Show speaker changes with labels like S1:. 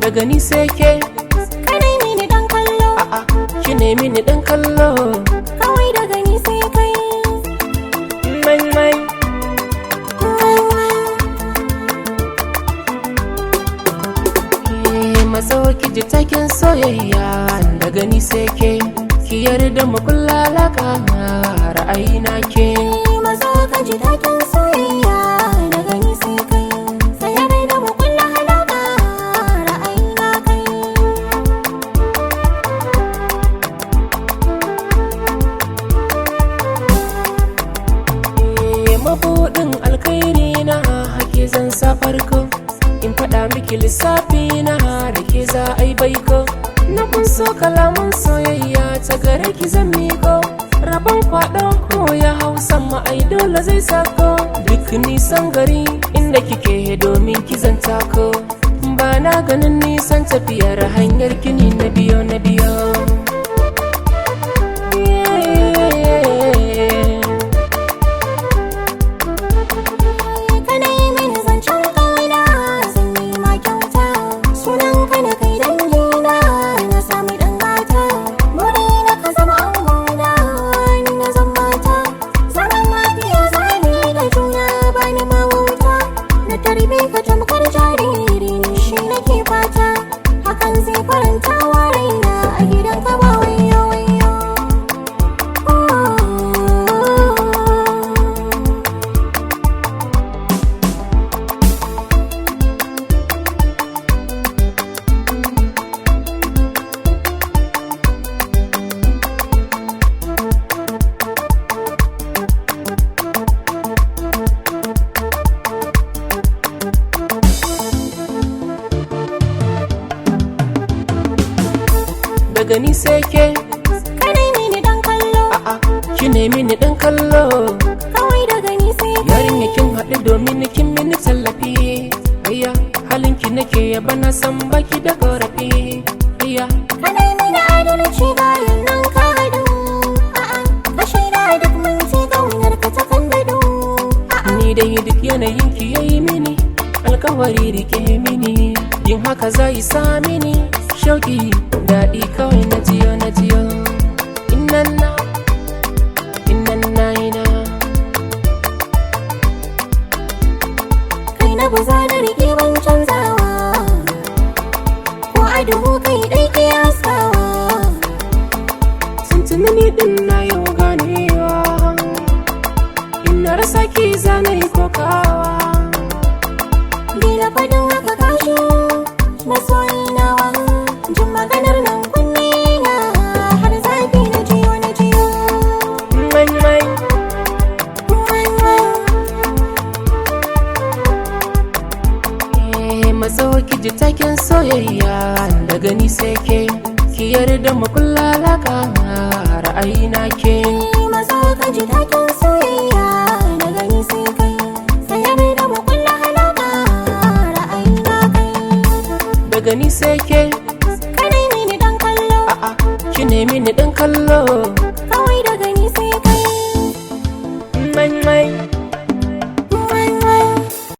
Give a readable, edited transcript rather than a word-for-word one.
S1: daga ni sai ke.
S2: Kanai mini dan kallo,
S1: A'a, ki ne mini dan kallo.
S2: kawai daga ni sai kai.
S1: Mai mai. Matso ki ji takin soyayya daga ni sai ke. Ki yarda mu kulla alaka ra'ayina ke.
S2: Mazo ka ji daɗin soyayya daga ni sai kai. Sayar da mu kulla halaka ra'ayina kai.
S1: Mabuɗin alkhairi na hake zan sa farko. In faɗa miki lissafi na da ke za a yi baiko. Na kun so kalaman soyayya ta gare ki zan miko. Rabon kwaɗo ko ya hau sama ai dole zai sako. Duk nisan gari inda kike domin ki zan tako. Ba na ganin nisan tafiyar hanyar gini na biyo na biyo.
S2: Kana yi mini zancen ƙauna, zan yi ma kyauta. Sunan ka na kai dangina, na sami ɗan gata. Buri na ka zama angona, ni na zan mata. Zaman lafiya zane da juna bani mawauta. Na tarbe ka tamkar jariri ni shi nake fata. Hakan zai faranta wa raina a gidan ka ba wayo wayo.
S1: Daga ni sai ke.
S2: Kanai mini dan kallo,
S1: A'a, ki ne mini dan kallo.
S2: kawai daga ni sai kai.
S1: Yarinya kin haɗu domin kin mini tallafi. Ayya, halinki nake yaba na san baki da ƙorafi. Ayya,
S2: Kanai mini adalci bayan nan ka haɗu. A'a, ka shaida duk mun ce ƙaunar ka ta kan gado. A'a,
S1: ni dai duk yanayin ki yayi mini. Alkawari rike mini. Yin haka zai sa mini shauki daɗi kawai na jiyo na jiyo. Inanna, inanna ina.
S2: kai na buza na riƙe ban canzawa. Ko a duhu kai ɗai ke haskawa.
S1: Tuntuni ni din na yau ganewa. In na rasa ki zanai kokawa.
S2: Bila faɗin haka kashi na soyi nawa. Jin maganar nan kunne na har zafi na jiyo na jiyo.
S1: Mai mai. Matso ki ji takin soyayya daga ni sai ke. Ki yarda mu kulla alaka ra'ayina ke.
S2: Mazo ka ji daɗin soyayya daga ni sai kai. Sayar da mu kulla halaka ra'ayina kai.
S1: Daga ni sai ke.
S2: Kanai mini dan kallo,
S1: A'a, ki ne mini dan kallo.